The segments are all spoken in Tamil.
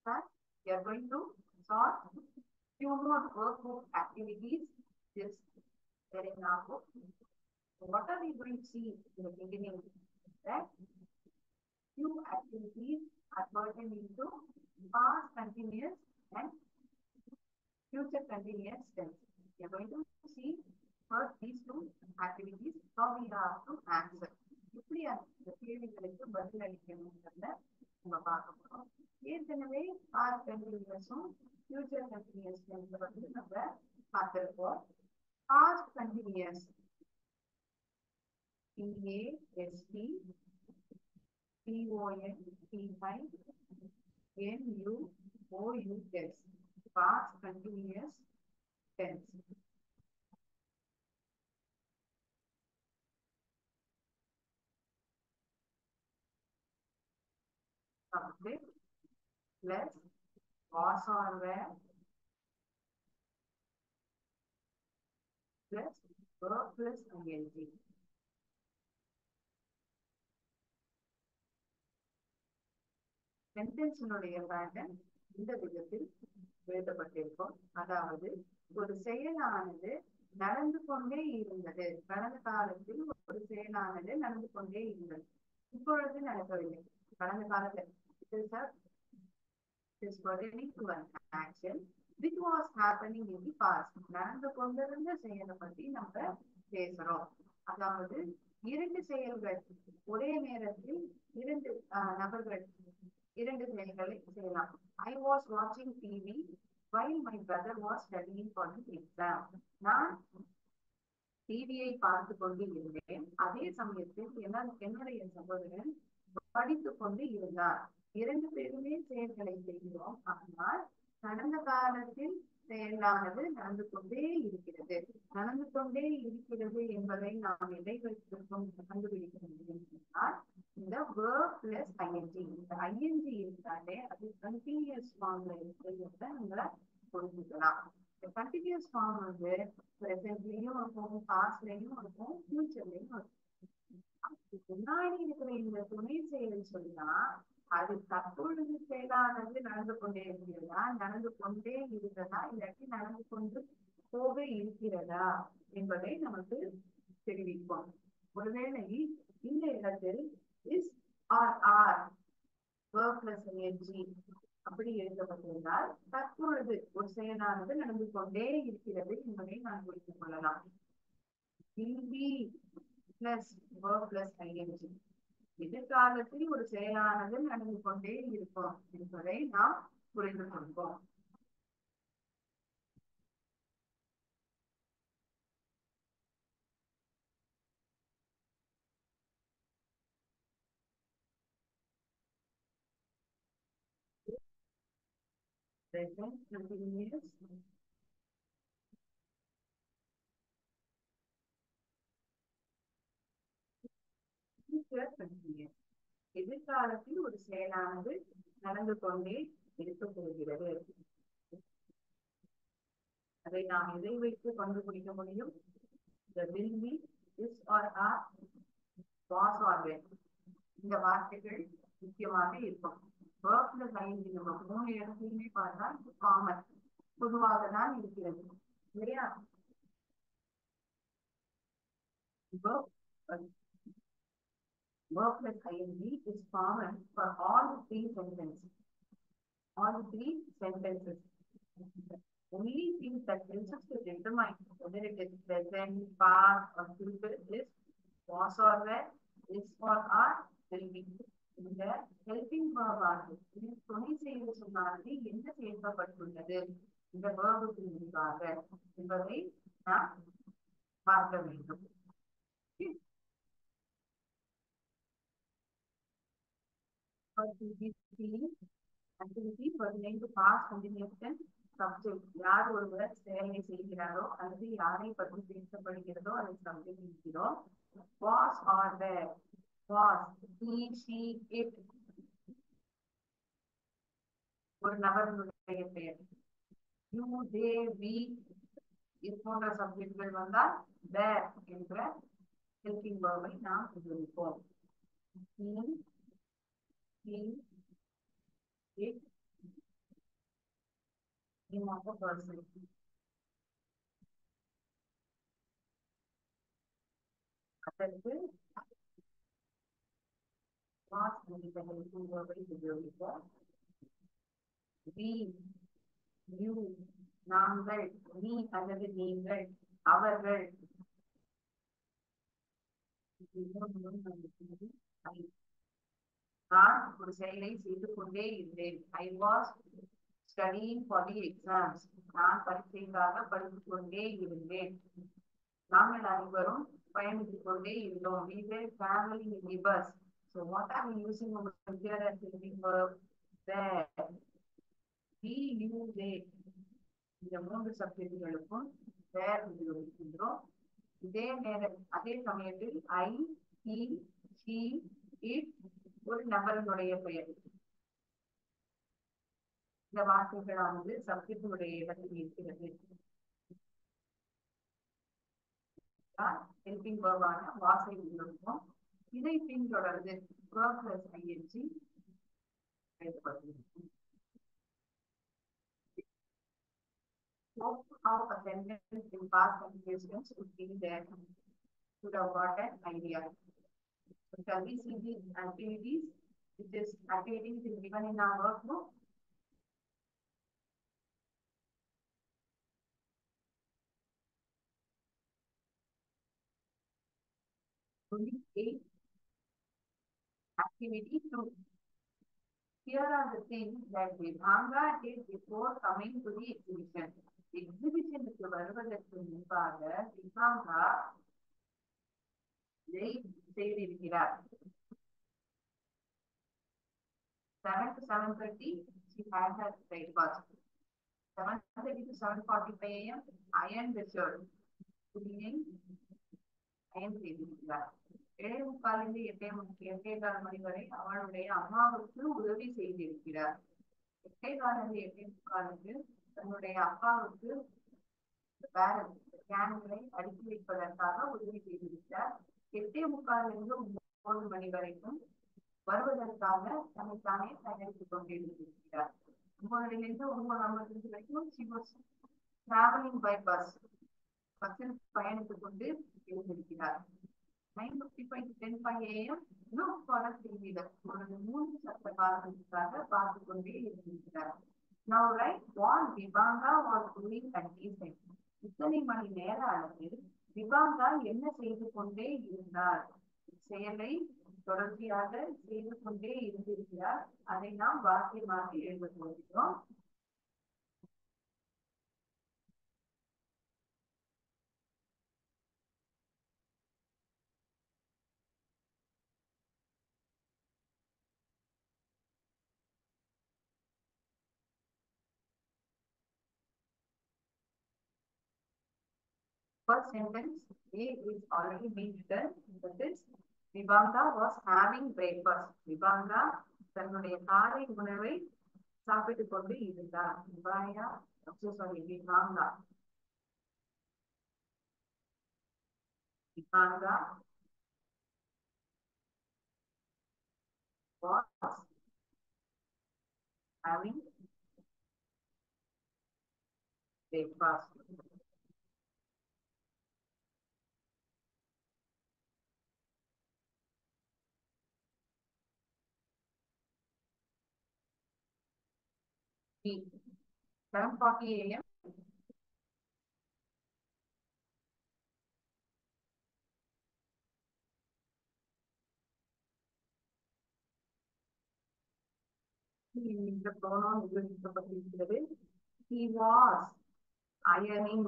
that we are going to solve few more workbook activities. This there in our book. What are we going to see in the beginning? That few activities are pertaining to past continuous and future continuous tense. We are going to see first these two activities, how we have to answer. இப்படி அந்த கேள்விகளுக்கு பதில் அளிக்கணும்ன்றத நம்ம பார்க்க போறோம். ஏற்கனவே பாஸ்ட் கண்டினியூஸும் ஃபியூச்சர் கண்டினியூஸ் வந்து நம்ம பார்த்திருப்போம். Past continuous PAST PONTNUOUS past continuous tense. Subject plus was or were plus verb plus ing. சென்டென்ஸினுடைய பேட்டர்ன் இந்த விதத்தில் எழுதப்பட்டிருக்கும். அதாவது ஒரு செயலானது நடந்து கொண்டே இருந்தது, கடந்த காலத்தில் ஒரு செயலானது நடந்து கொண்டே இருந்தது, இப்பொழுது நடக்கவில்லை. கடந்த காலத்தில் action which was happening in the past. நடந்து கொண்டிருந்த செயலை பற்றி நம்ம பேசுறோம். அதாவது இரண்டு செயல்கள் ஒரே நேரத்தில் இரண்டு நபர்கள் இரண்டு செயல்களை செய்யலாம். I was watching TV while my brother was studying for the exam. நான் டிவியை பார்த்து கொண்டு இருந்தேன், அதே சமயத்தில் என்னுடைய சகோதரன் படித்துக் கொண்டு இருந்தார். இரண்டு பேருமே செயல்களை செய்கிறோம், ஆனால் கடந்த காலத்தில் செயலானது நடந்து கொண்டே இருக்கிறது. நடந்து கொண்டே இருக்கிறது என்பதை நாம் எதை வைத்திருக்கோம் கண்டுபிடிக்க முடியும் என்றால் இந்த verb plus ing. இந்த ing இருந்தாலே அது கண்டினியூஸ் ஃபார்ம்ல இருக்கிறத நீங்க புரிஞ்சுக்கலாம். இந்த கண்டினியூஸ் ஃபார்ம் வந்து பிரசன்ட்லயும் இருக்கும், பாஸ்ட்லயும் இருக்கும், ஃபியூச்சர்லயும் இருக்கும். முன்னாடி இருக்கிற இந்த துணை செயல் சொன்னா அது தற்பொழுது செயலானது நடந்து கொண்டே இருக்கிறதா, நடந்து கொண்டே இருக்கிறதா, இல்லாட்டி நடந்து கொண்டு போக இருக்கிறதா என்பதை நமக்கு தெரிவிப்போம். ஒருவேளை இந்த இடத்தில் is are are verb plus ing அப்படி எழுதப்பட்டிருந்தால் தற்பொழுது ஒரு செயலானது நடந்து கொண்டே இருக்கிறது என்பதை நான் புரிந்து கொள்ளலாம். will be plus verb plus ing எதிர்காலத்தில் ஒரு செயலானது நடந்து கொண்டே இருக்கும் என்பதை நாம் புரிந்து கொள்வோம். Present continuous எதிர்காலத்தில் ஒரு செயலானது நடந்து கொண்டே இருக்கப் போகிறது. அதை நாம் எதை வைத்து கண்டுபிடிக்க முடியும்? will be, is or are, was or were. இந்த வார்த்தைகள் முக்கியமாக இருக்கும். verb plus ing நம்ம மூணு இடத்துலையுமே பார்த்தா காமன் பொதுவாக தான் இருக்கிறது இல்லையா? verb plus ing is common for all the three sentences. Only thing that helps us to determine whether it is present, past, or future is was or were, is or are, will be. இந்த ஹெல்பிங் verb ஆனது துணை செயல் சொன்னாலே என்ன சேர்க்கப்பட்டுள்ளது இந்த verb-க்கு முன்பாக என்பதை நாம் பார்க்க வேண்டும். Activity pertaining to past continuous tense subject. யார் ஒருவர் செயலை செய்கிறாரோ அல்லது யாரை பற்றி பேசப்படுகிறதோ அதை subject இருக்கிறோம். Was or were. Was, he, she, it. ஒரு நபர்களுடைய பெயர். You, they, we இது போன்ற சப்ஜெக்ட்கள் வந்தால் there என்ற ஹெல்பிங் verb-ஐ நாம் உபயோகிப்போம். He, it, name of a person. அதற்கு was என்கிற helping verb ஐ உபயோகிக்க we, you, நாங்கள், நீ அல்லது நீங்கள், அவர்கள். நான் ஒரு செயலை செய்து கொண்டே இருந்தேன். I was studying for the exams. நான் பரீட்சைக்காக படித்துக் கொண்டே இருந்தேன். நாங்கள் அனைவரும் பயணித்துக் கொண்டே இருந்தோம். We were traveling in the bus. So what are we using over here as helping verb? There. We, you, they. இந்த மூன்று சப்ஜெக்டுகளுக்கும் there உபயோகிக்கின்றோம். அதே சமயத்தில் I, he, she, it ஒரு நபர்களுடைய பெயர். இந்த வார்த்தைகளானது சப்ஜெக்டுடைய இடத்தில் இருக்கிறது. ஹெல்பிங் வேர்பான வாசை உபயோகிப்போம். இதை பின்தொடர்ந்து verb plus ing பயன்படுத்துகிறோம். How a sentence in past continuous would be there to have got an idea. So shall we see the activities? Which is activities is given in our workbook. Activity 2. Here are the things that Vibhanga did before coming to the exhibition. Exhibition க்கு வருவதற்கு முன்பாக விபாங்கா இதை செய்திருக்கிறார். 7 to 7:30 she had her breakfast. 7:30 to 7:45 a.m. iron the shirt. Cleaning iron செய்திருக்கிறார். 7:45 8:15 மணி வரை அவளுடைய அம்மாவுக்கு உதவி செய்திருக்கிறார். 8:15 தன்னுடைய அப்பாவுக்கு கேன்களை அடுக்கி வைப்பதற்காக உதவி செய்திருக்கிறார். 8:45 9 மணி வரைக்கும் வருவதற்காக தன்னைத்தானே தயாரித்துக் கொண்டிருக்கிறார். 9 வரைக்கும் she was traveling by bus. பஸ்ஸில் பயணித்துக் கொண்டு இருந்திருக்கிறார். 9:55 to 10:05 a.m. look for a three-wheeler. ஒரு 3 சக்கர வாகனத்துக்காக பார்த்துக் கொண்டே இருந்திருக்கிறார். Now write what Vibhanga was doing at this time. இத்தனை மணி நேர அளவில் விபாங்கா என்ன செய்து கொண்டே இருந்தார்? செயலை தொடர்ச்சியாக செய்து கொண்டே இருந்திருக்கிறார். அதை நாம் வாக்கியமாக எழுத போகிறோம். First sentence A is already been written. That is, Vibhanga was having breakfast. Vibhanga தன்னுடைய காலை உணவை சாப்பிட்டுக் கொண்டு இருந்தார். Vibhanga was having breakfast. B. 7:40 a.m. இந்த pronoun உபயோகிக்கப்பட்டிருக்கிறது. He was ironing.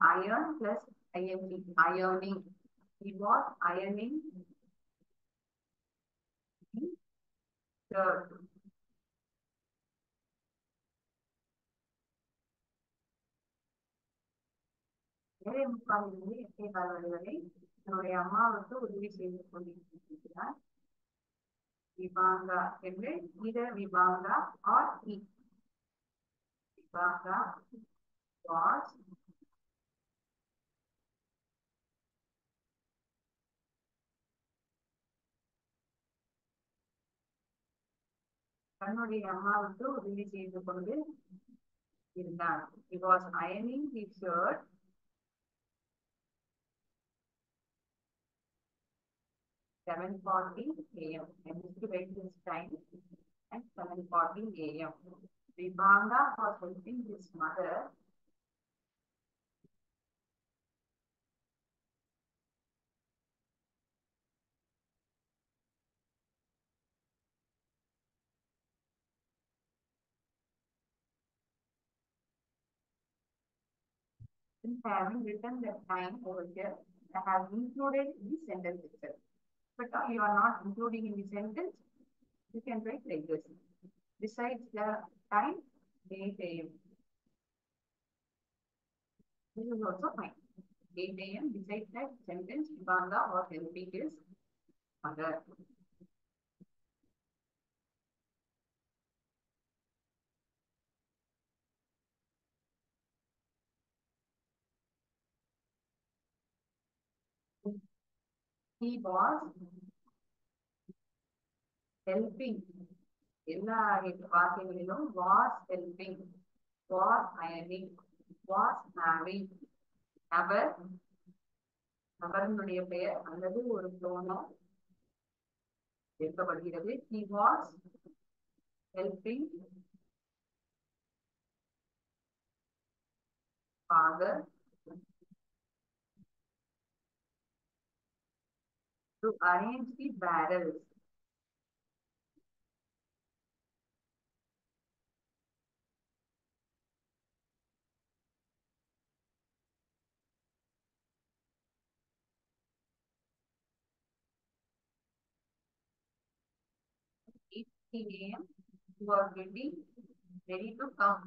Iron plus ing. Ironing. He was ironing the shirt. ஏழை முக்காலிலிருந்து 8:15 வரை தன்னுடைய அம்மாவுக்கு உதவி செய்து கொண்டிருக்கிறார். Vibhanga என்று either Vibhanga or he. Vibhanga was தன்னுடைய அம்மாவுக்கு உதவி செய்து கொண்டு இருந்தான். He was ironing his shirt 7:40 a.m. I need to write this time at 7:40 a.m. Vibhanga was helping his mother in having written the time over here. I have included in the sentence itself. But you are not including in the sentence, you can write like this. Besides the time, 8 a.m. This is also fine. 8 a.m. Besides that sentence, Vibhanga was helping his mother. He was helping. எல்லா வாக்கியங்களிலும் was helping, was ironing, was married. நபர், நபரினுடைய பெயர் அல்லது ஒரு pronoun சேர்க்கப்படுகிறது. He was helping father to arrange the barrels. At 8 a.m. he was getting ready to come.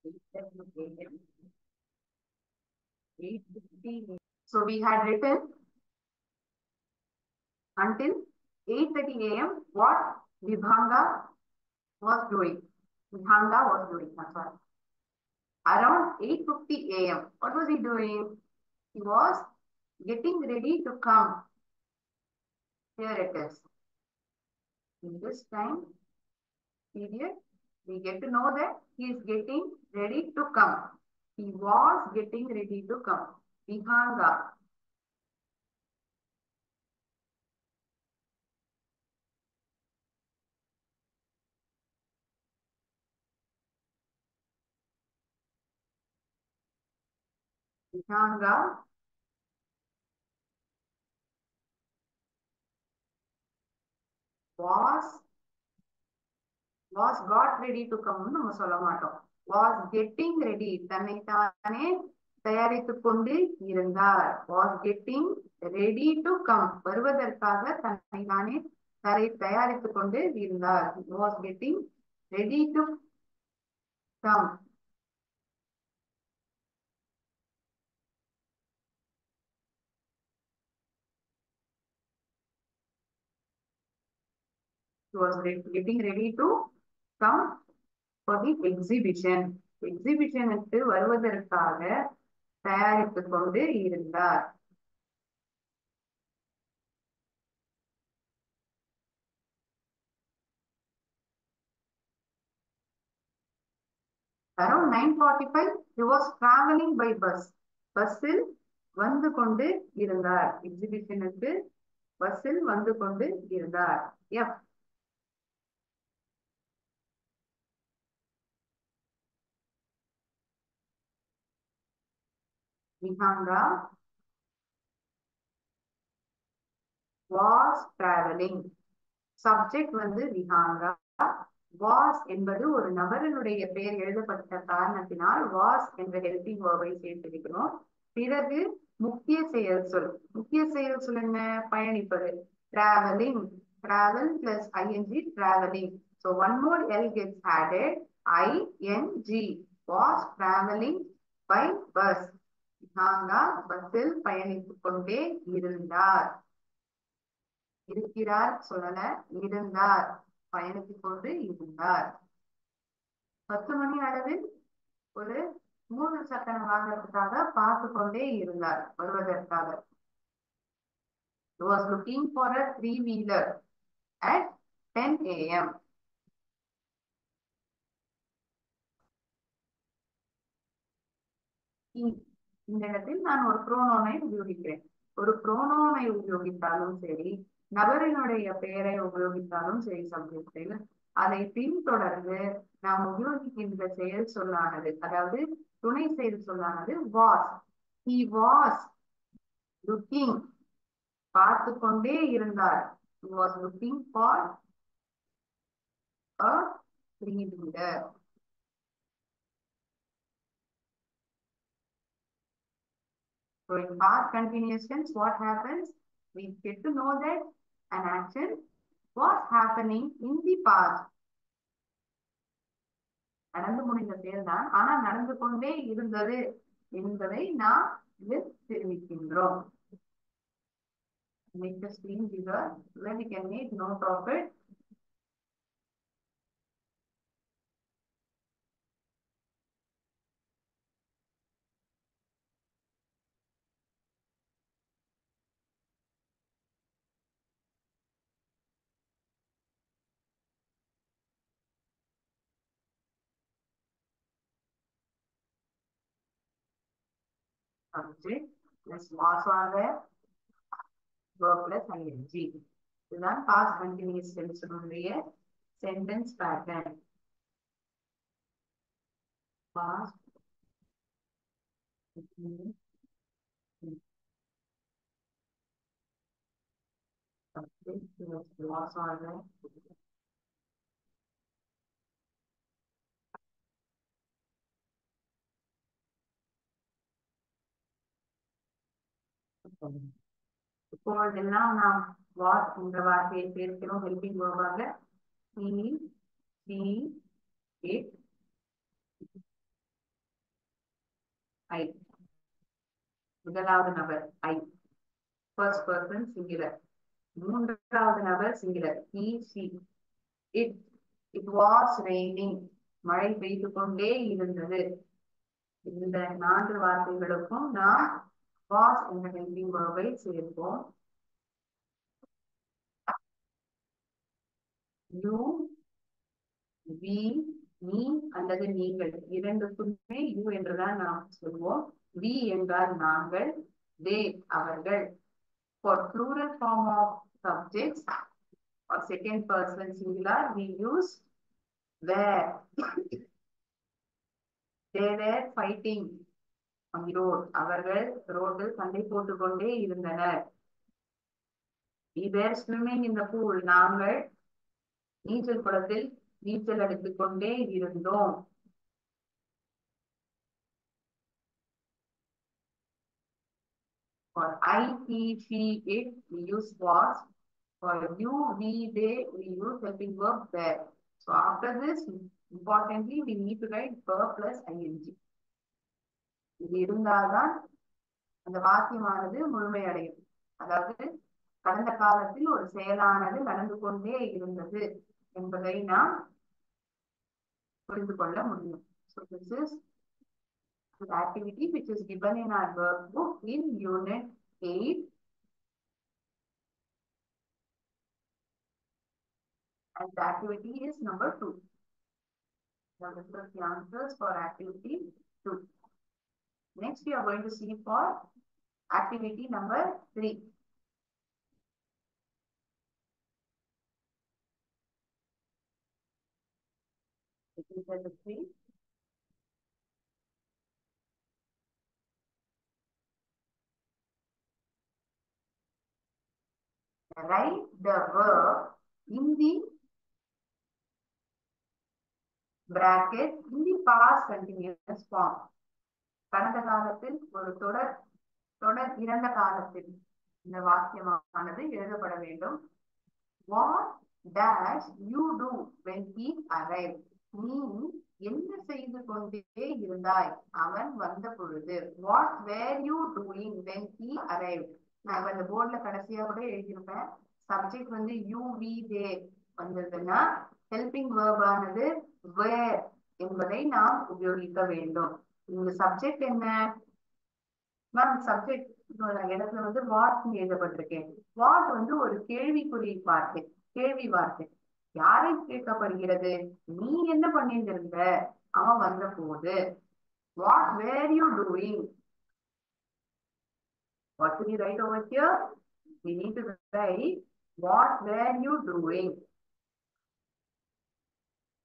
8:30 a.m. 8:50. So we had written until 8:30 a.m. what Vibhanga was doing. Vibhanga was doing. That's all. Around 8:50 a.m. what was he doing? He was getting ready to come. Here it is. In this time period, we get to know that he is getting ready to come. He was getting ready to come. Vibhanga. Vibhanga was got ready to come நம்ம சொல்ல மாட்டோம். Was getting ready, தன்னைத்தானே தயாரித்துக் கொண்டு இருந்தார். Was getting ready to come, வருவதற்காக தன்னைத்தானே தயாரித்துக் கொண்டு இருந்தார். Was getting ready to come. He was getting ready to come for the exhibition. எக்ஸிபிஷனுக்கு வருவதற்காக தயாரித்துக் கொண்டு இருந்தார். Around 9:45 he was traveling by bus. பஸ்ஸில் வந்து கொண்டு இருந்தார். எக்ஸிபிஷனுக்கு பஸ்ஸில் வந்து கொண்டு இருந்தார். F. Vibhanga was traveling. Subject வந்து Vibhanga. Was என்பது ஒரு நபரினுடைய பெயர் எழுதப்பட்ட காரணத்தினால் was என்ற ஹெல்பிங் வேர்பை சேர்த்திருக்கிறோம். பிறகு முக்கிய செயல் சொல். முக்கிய செயல் சொல் என்ன? பயணிப்பது. Traveling. Travel plus ing, traveling. So one more L gets added. ing. Was traveling by bus. Vibhanga பஸ்ஸில் பயணித்துக் கொண்டே இருந்தார். இருக்கிறார் சொல்லல, இருந்தார். பயணித்துக் கொண்டு இருந்தார். 10 மணி அளவில் ஒரு 3 சக்கரம் வாங்குறதுக்காக பார்த்து கொண்டே இருந்தார் வருவதற்காக. He was looking for a three-wheeler at 10 a.m. இந்த இடத்தில் நான் ஒரு புரோனோனை உபயோகிக்கிறேன். ஒரு புரோனோனை உபயோகித்தாலும் சரி, நபரினுடைய பெயரை உபயோகித்தாலும் சரி சப்ஜெக்டில், அதை பின்தொடர்ந்து நாம் உபயோகிக்கின்ற செயல் சொல்லானது, அதாவது துணை செயல் சொல்லானது வாஸ். He was looking, பார்த்து கொண்டே இருந்தார். He was looking for a three-wheeler. So in past continuous tense, what happens? We get to know that an action was happening in the past. நடந்து முடிந்த செயல்தான், ஆனால் நடந்து கொண்டே இருந்தது என்பதை நாம் இதில் தெரிவிக்கின்றோம். Make the screen bigger so that we can make note of it. Subject plus was are there, verb plus ing. இதுதான் past continuous tense உடைய sentence pattern. Past continuous subject plus was are there. இப்பொழுதெல்லாம் நாம் வாஸ் என்ற வார்த்தையை சேர்க்கிறோம் helping வேர்பாக. he, she, it, I. முதலாவது நபர் I, first person singular. மூன்றாவது நபர் singular, he, she. It was raining, மழை பெய்து கொண்டே இருந்தது. இந்த 4 வார்த்தைகளுக்கும் நாம் was என்ற ஹெல்பிங் வேர்பை சேர்ப்போம். you, we, நீ அல்லது நீங்கள் இரண்டுக்குமே யூ என்றுதான் நாம் சொல்வோம். we என்றால் நாங்கள், they அவர்கள். For plural form of subjects or second person singular, we use were. They were fighting on the road. அவர்கள் ரோட்டில் சண்டை போட்டுக் கொண்டே இருந்தனர். We were swimming in the pool. நாங்கள் நீச்சல் குளத்தில் நீச்சல் அடித்துக் கொண்டே இருந்தோம். For I, he, she, it, we use was. For you, we, they, we use helping verb were. So after this, importantly, we need to write verb plus ing. இது இருந்தால்தான் அந்த வாக்கியமானது முழுமையடையும். அதாவது கடந்த காலத்தில் ஒரு செயலானது நடந்து கொண்டே இருந்தது என்பதை நாம் புரிந்து கொள்ள முடியும். So this is the activity which is given in our workbook in unit 8. And the activity is number 2. Now this is the answers for activity 2. Next we are going to see for activity number 3. Number 3. Write the verb in the bracket in the past continuous form. கடந்த காலத்தில் ஒரு தொடர் இறந்த காலத்தில் இந்த வாக்கியமானது எழுதப்பட வேண்டும். What dash you do when he arrived? நீ என்ன செய்து கொண்டே இருந்தாய் அவன் வந்த பொழுது. What were you doing when he arrived? நான் இந்த போர்ட்ல கடைசியா கூட எழுதியிருப்பேன். சப்ஜெக்ட் வந்து யூ, வி, தே வந்ததுன்னா ஹெல்பிங் வேர்ப் ஆனது வேர் என்பதை நாம் உபயோகிக்க வேண்டும். இந்த சப்ஜெக்ட் என்ன? மேம் சப்ஜெக்ட் இடத்துல வந்து வாட் எழுதப்பட்டிருக்கேன். வாட் வந்து ஒரு கேள்விக்குறி வார்த்தை, கேள்வி வார்த்தை. யாரை கேட்கப்படுகிறது? நீ என்ன பண்ணிட்டு இருந்த அவன் வந்த போது? What were you doing? What should we write over here? We need to write what were you doing?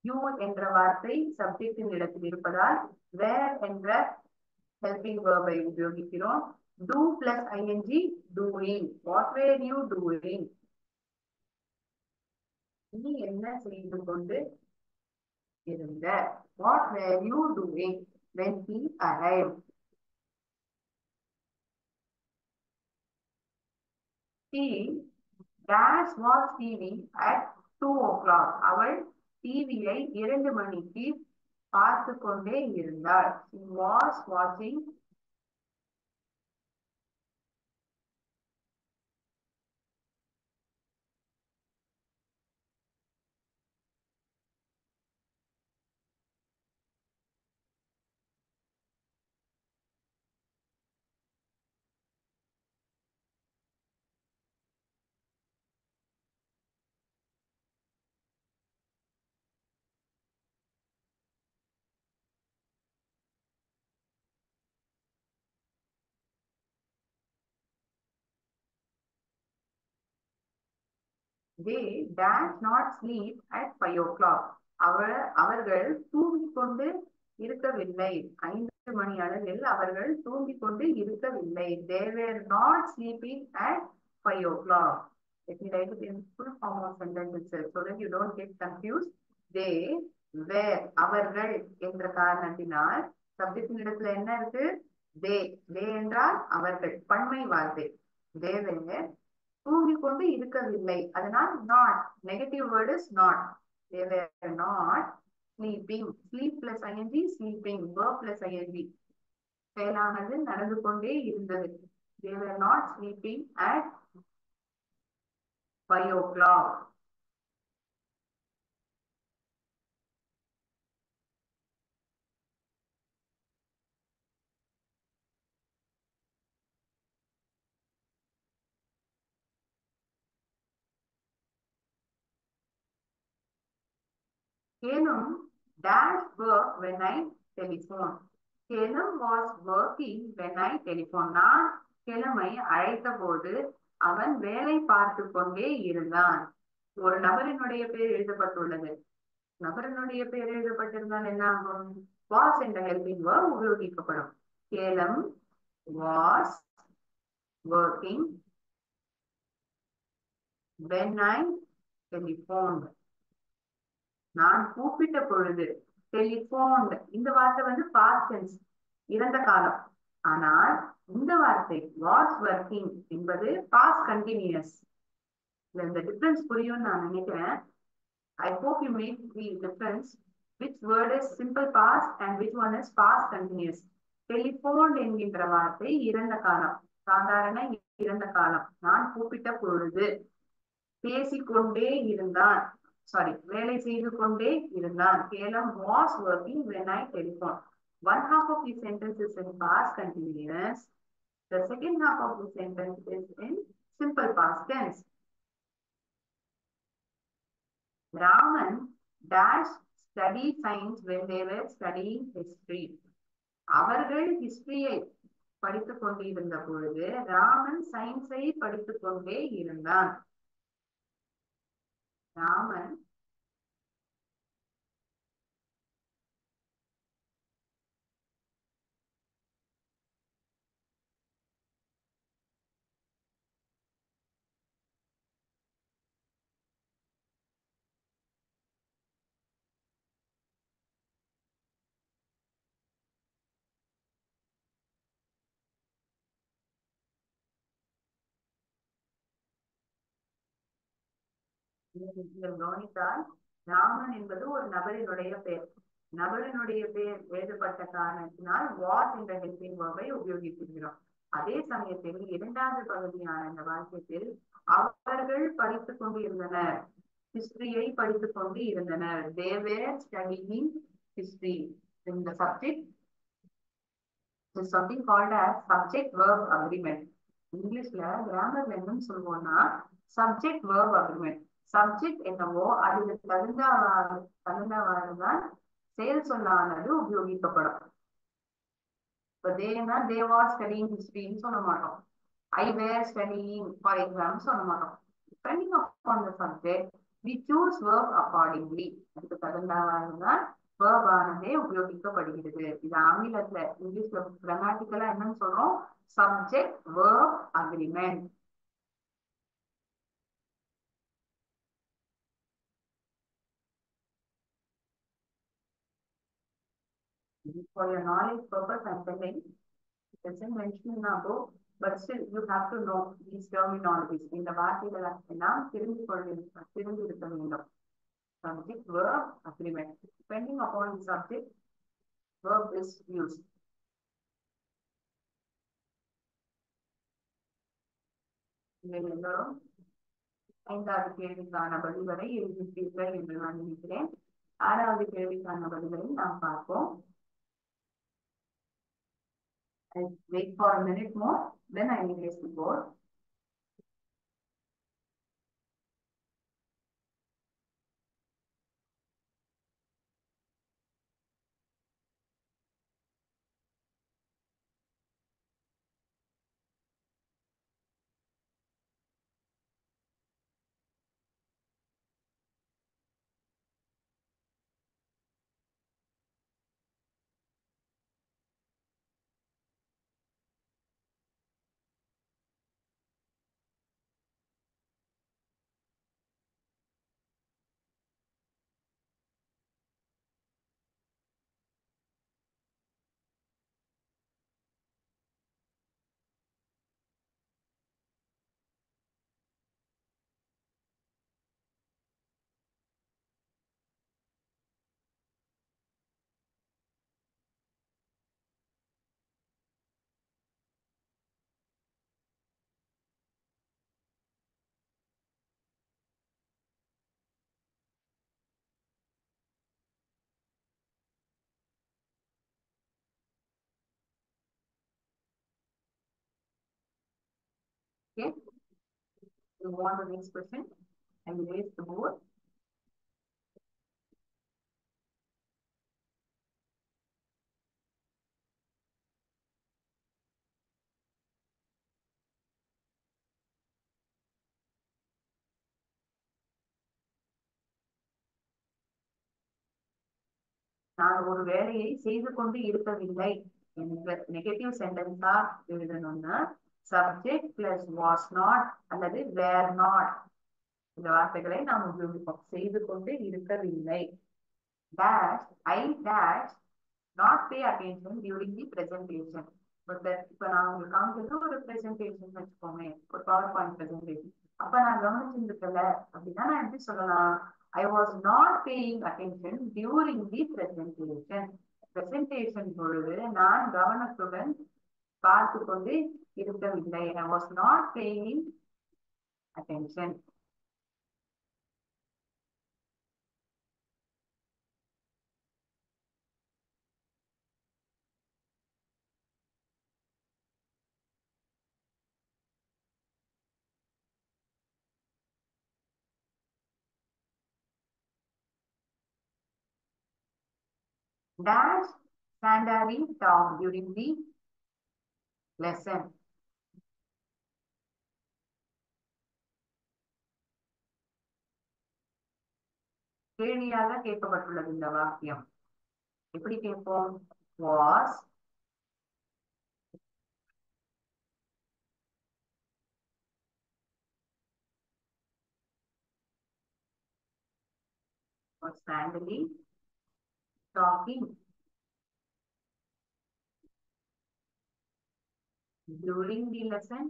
You என்ற வார்த்தை சப்ஜெக்டின் இடத்தில் இருப்பதால் where என்ற helping verb ஐ உபயோகிக்கிறோம். Do plus ing, doing. What were you doing? நீ என்ன செய்து கொண்டு இருந்த? What were you doing when he arrived? She dash watch TV at 2 o'clock. அவள் டிவியை 2 மணிக்கு பார்த்து கொண்டே இருந்தாள். She was watching they dash not sleep at 5 o'clock. அவர்கள் தூங்கிக் கொண்டு இருக்கவில்லை. 5 மணி அளவில் அவர்கள் தூங்கிக் கொண்டு இருக்கவில்லை. They were not sleeping at 5 o'clock. Let me write it in full form of sentence itself so that you don't get confused. They were, அவர்கள் என்ற காரணத்தினால் சப்ஜெக்டின் இடத்துல என்ன இருக்கு? they என்றால் அவர்கள், பன்மை வார்த்தை. They were தூங்கிக் கொண்டு இருக்கவில்லை, அதனால் not, negative word is not. They were not sleeping. Sleep plus ing, sleeping. Verb plus ing. செயலானது நடந்து கொண்டே இருந்தது. They were not sleeping at 5 o'clock. Kenum dash work when I telephone. Kenum was working when I telephone. நான் கெலுமை அழைத்த போது அவன் வேலை பார்த்து கொண்டே இருந்தான். ஒரு நபரினுடைய பெயர் எழுதப்பட்டுள்ளது. நபரினுடைய பெயர் எழுதப்பட்டிருந்தால் என்ன ஆகும்? was என்ற ஹெல்பிங் verb உபயோகிக்கப்படும். Callum was working when I telephoned. நான் கூப்பிட்ட பொழுது. டெலிபோன்ட் இந்த வார்த்தை வந்து past tense, இறந்த காலம். ஆனால் இந்த வார்த்தை was working என்பது past continuous. இந்த டிஃபரன்ஸ் புரியும் நான் நினைக்கிறேன். I hope you make the difference. Which word is simple past and which one is past continuous? Telephoned என்கின்ற வார்த்தை இறந்த காலம், சாதாரண இறந்த காலம். நான் கூப்பிட்ட பொழுது. பேசிக்கொண்டே இருந்தான், சாரி வேலை செய்து கொண்டே இருந்தான். Callum was working when I telephoned. One half of the sentence is in past continuous. The second half of the sentence is in simple past tense. Raman dash study science when they were studying history. அவர்கள் ஹிஸ்டரியை படித்துக் கொண்டிருந்த பொழுது ராமன் சயின்ஸை படித்துக் கொண்டே இருந்தான். ராமன் கவனித்தால் ராமன் என்பது ஒரு நபரினுடைய பெயர். நபரினுடைய பெயர் எழுதப்பட்ட காரணத்தினால் வாஸ் என்ற ஹெல்பிங் வேர்பை உபயோகிக்கிறோம். அதே சமயத்தில் இரண்டாவது பகுதியான இந்த வாக்கியத்தில் அவர்கள் படித்துக் கொண்டு இருந்தனர், ஹிஸ்டரியை படித்துக் கொண்டு இருந்தனர். They were studying history. In the subject It is something called as subject verb agreement. இங்கிலீஷ்ல கிராமர்ல என்னன்னு சொல்லுவோம்னா சப்ஜெக்ட் verb agreement. சப்ஜெக்ட் என்னவோ அதுக்கு தகுந்தவாறுதான் செயல் சொல்லானது உபயோகிக்கப்படும். இப்போ தேனா தே வாஸ் ஸ்டடிங் ஹிஸ்டரின்னு சொல்ல மாட்டோம். I were studying for example சொல்ல மாட்டோம். Depending upon the subject we choose verb accordingly. அதுக்கு தகுந்தவாறுதான் verb ஆனதே உபயோகிக்கப்படுகிறது. இது ஆங்கிலத்துல இங்கிலீஷ்ல கிராமட்டிக்கலா என்னன்னு சொல்றோம்? Subject verb agreement. For your knowledge purpose, I'm telling it doesn't mention in our book, but still you have to know these terminologies. இந்த வார்த்தைகள் எல்லாம் தெரிந்திருக்க வேண்டும். Subject verb agreement. Depending upon the subject, verb is used. நீங்கள் எல்லாரும் ஐந்தாவது கேள்விக்கான பதில்களை எழுதியிருப்பீர்கள் என்று நான் நினைக்கிறேன். ஆறாவது கேள்விக்கான பதில்களை நாம் பார்ப்போம். I'll wait for a minute more, then I will raise the board. Okay, we move on to the next question. I will raise the board. நான் ஒரு வேலையை செய்து கொண்டு இருக்கவில்லை என்ற நெகட்டிவ் சென்டென்ஸா எழுதணும்னா சப்ஜெக்ட் பிளஸ் வாஸ் நாட் அல்லது வேர் நாட் இந்த வார்த்தைகளை நாம் உபயோகிப்போம். செய்து கொண்டு இருக்கவில்லை. Dash I dash not pay attention during the presentation. இப்ப நான் உங்களுக்கு காமிக்கிறது ஒரு பிரசன்டேஷன் வச்சுக்கோங்க, ஒரு பவர் பாயிண்ட் பிரசன்டேஷன். அப்ப நான் கவனிச்சிருக்கல அப்படின்னா நான் எப்படி சொல்லலாம்? I was not paying attention during the presentation. Presentation பொழுது நான் கவனத்துடன் பார்த்து கொண்டு இருக்கவில்லை. I was not paying attention. Dash Sandari talk during the lesson. கேள்வியாக கேட்கப்பட்டுள்ளது இந்த வாக்கியம். எப்படி கேட்போம்? Was Sandali talking during the lesson?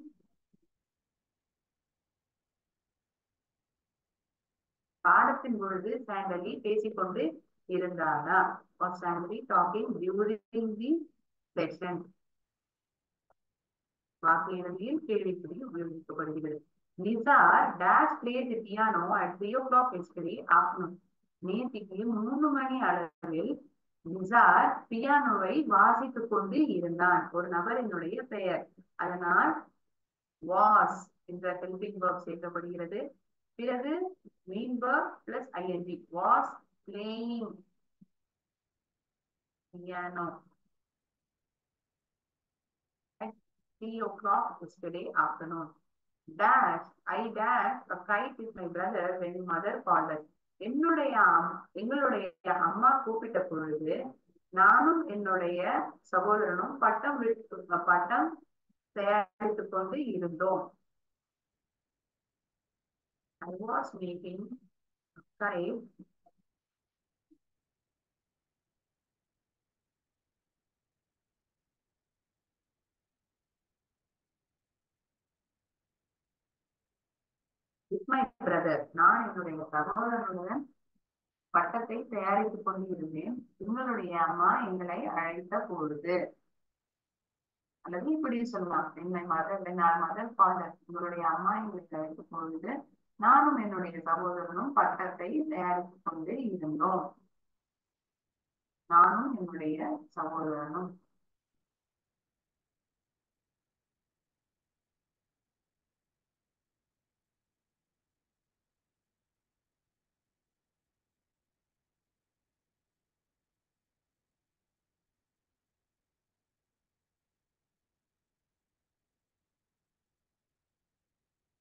பாடத்தின் பொழுது சாண்டலி பேசிக்கொண்டு இருந்தானா? Was Sandali talking during the session? வாக்கு இறுதியில் கேள்விக்குறி உபயோகிக்கப்படுகிறது. Nisar dash played the piano at 3 o'clock yesterday afternoon. நேத்திக்கு 3 மணி அளவில் நிசார் பியானோவை வாசித்துக் கொண்டு இருந்தான். ஒரு நபரினுடைய பெயர். அதனால் வாஸ் என்ற ஹெல்பிங் வேர்ப் சேர்க்கப்படுகிறது. பிறகு main verb plus ING. Was playing piano at 3 o'clock yesterday afternoon. Dash, I dashed a kite with my brother when mother called us. என்னுடைய எங்களுடைய அம்மா கூப்பிட்ட பொழுது நானும் என்னுடைய சகோதரனும் பட்டம் தயாரித்துக் கொண்டு இருந்தோம். I was making a kite with my brother. நான் என்னுடைய சகோதரனுடன் பட்டத்தை தயாரித்துக் கொண்டு இருந்தேன். எங்களுடைய அம்மா எங்களை அழைத்த பொழுது. அல்லது இப்படி சொல்லலாம், என்னை மதர் ஃபாதர், உங்களுடைய அம்மா எங்களை அழைத்த பொழுது நானும் என்னுடைய சகோதரனும் பட்டத்தை தயாரித்துக் கொண்டு இருந்தோம். நானும் என்னுடைய சகோதரனும்.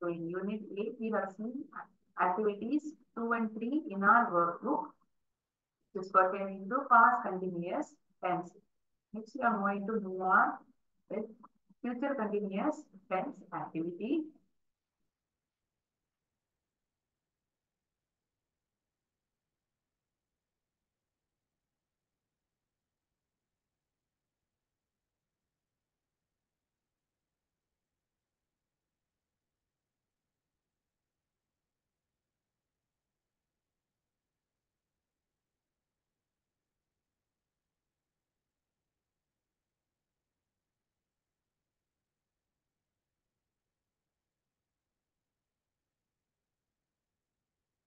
So in Unit 8, we have seen activities 2 and 3 in our workbook. This is pertaining to past continuous tense. Next, we are going to move on with future continuous tense activity.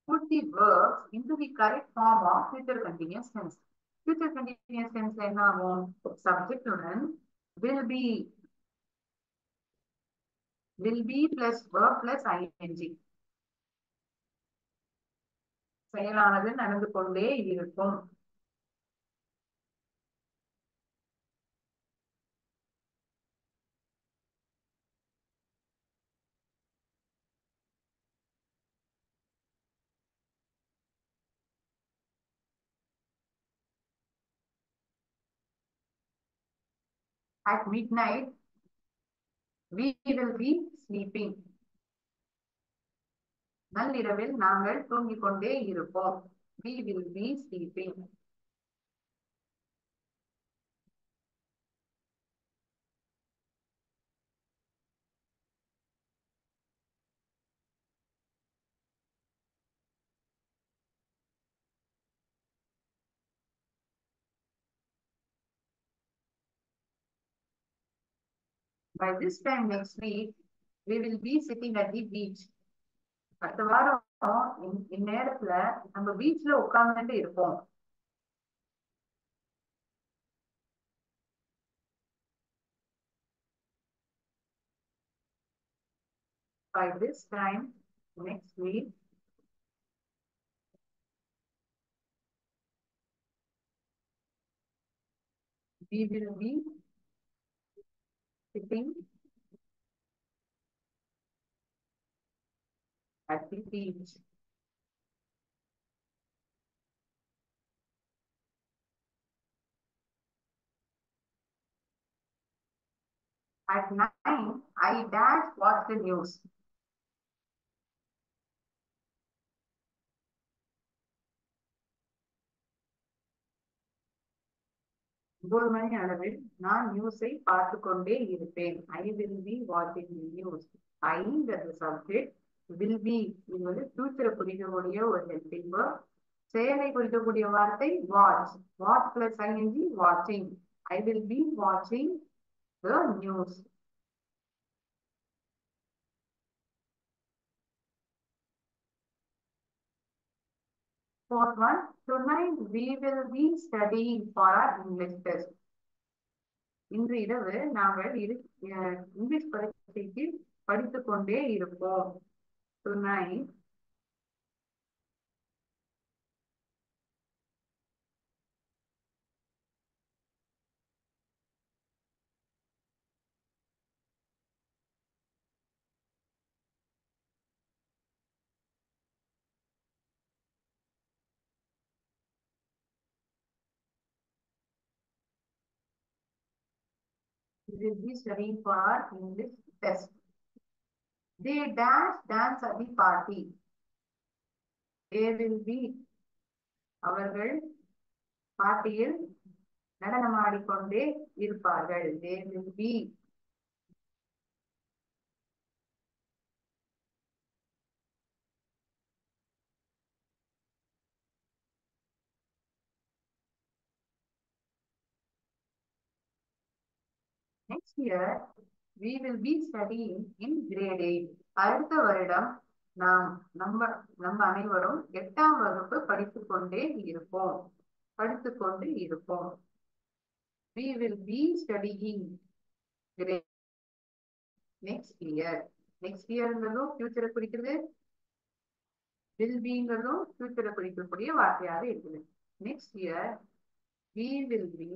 Put the verbs into the correct form of future continuous tense. Future continuous tense என்ன ஆகும்? Subject உடன் will be plus verb plus ing. செயலானது நடந்து கொண்டே இருக்கும். At midnight, we will be sleeping. நள்ளிரவில் நாங்கள் தூங்கிக் கொண்டே இருப்போம். We will be sleeping. By this time next week, we will be sitting at the beach. அடுத்த வாரம் இந்நேரத்துல நம்ம பீச்ல உட்கார்ந்துட்டு இருப்போம். By this time next week, we will be sitting at the beach. At 9, I dash watch the news. ஒன்பது மணி அளவில் நான் நியூஸை பார்த்து கொண்டே இருப்பேன். I will be watching the news. ஐங்கிறது சப்ஜெக்ட், will be என்பது ஃபியூச்சரை குறிக்கக்கூடிய ஒரு ஹெல்பிங் வேர்ப். செயலை குறிக்கக்கூடிய வார்த்தை வாட்ச். வாட்ச் பிளஸ் ஐஎன்ஜி வாட்சிங். I will be watching the news. Fourth one, tonight we will be studying for our English test. இன்று இரவு நாங்கள் இங்கிலீஷ் பரீட்சைக்கு படித்துக் கொண்டே இருப்போம். Tonight we will be studying for our English test. They dance at the party. They will be அவர்கள் பார்ட்டியில் நடனமாடிக்கொண்டே இருப்பார்கள். They will be. Next year we will be studying in grade 8. அடுத்த வருடம் நாம் நம்ம அனைவரும் 8ஆம் வகுப்பு படித்துக்கொண்டு இருப்போம். We will be studying grade next year. Next yearங்கிறதும் ஃபியூச்சரை குறிக்கிறது, will beங்கிறதும் ஃபியூச்சரை குறிக்கக்கூடிய வார்த்தையாக இருக்குது. Next year we will be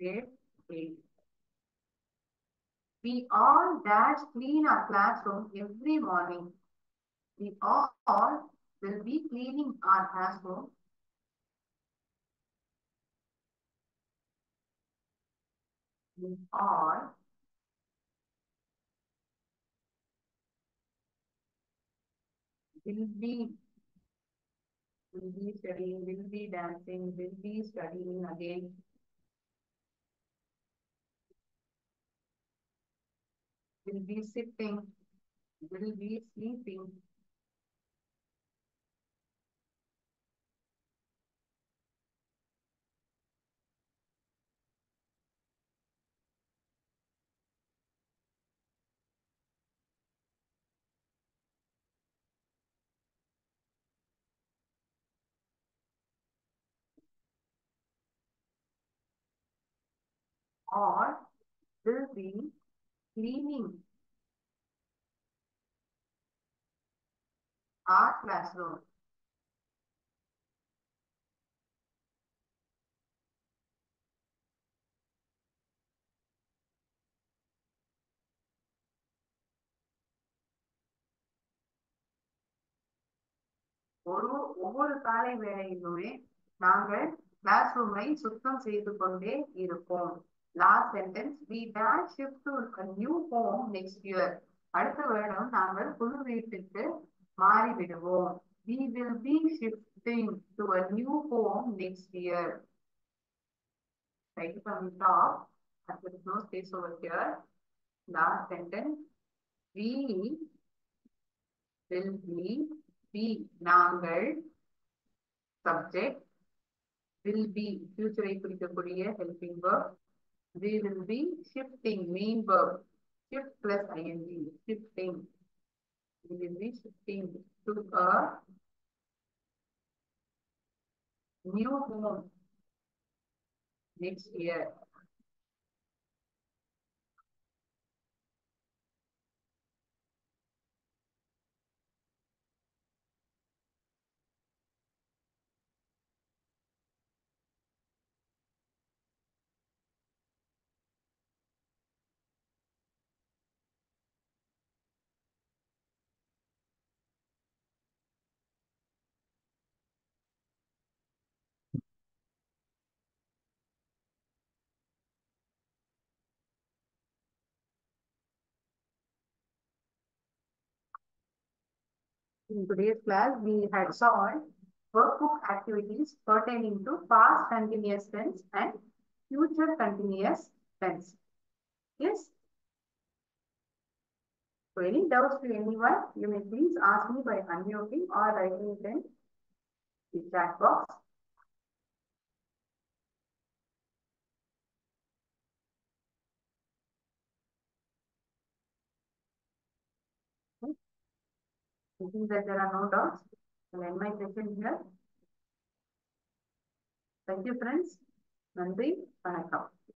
grade 8. We all dash clean our classroom every morning. We all will be cleaning our classroom. We all will be studying, will be dancing, will be studying again. Will be sitting, will be sleeping. Or will be cleaning our classroom. ஒவ்வொரு காலை வேளையிலுமே நாங்கள் கிளாஸ் ரூமை சுத்தம் செய்து கொண்டே இருப்போம். Last sentence, we dash shift to a new home next year. அடுத்த வருடம் நாங்கள் புது வீட்டுக்கு மாறிவிடுவோம். We will be shifting to a new home next year. Right from the top, there is no space over here. Last sentence, we will be நாங்கள் subject, will be future ஐ குறிக்கக்கூடிய helping verb. We will be shifting main verb, shift plus ing, shifting. We will be shifting to a new home next year. In today's class, we had solved workbook activities pertaining to past continuous tense and future continuous tense. Yes? So any doubts to anyone, you may please ask me by unmuting or writing it in the chat box. I think that there are no doubts. I'll end my session here. Thank you, friends. நன்றி, வணக்கம்.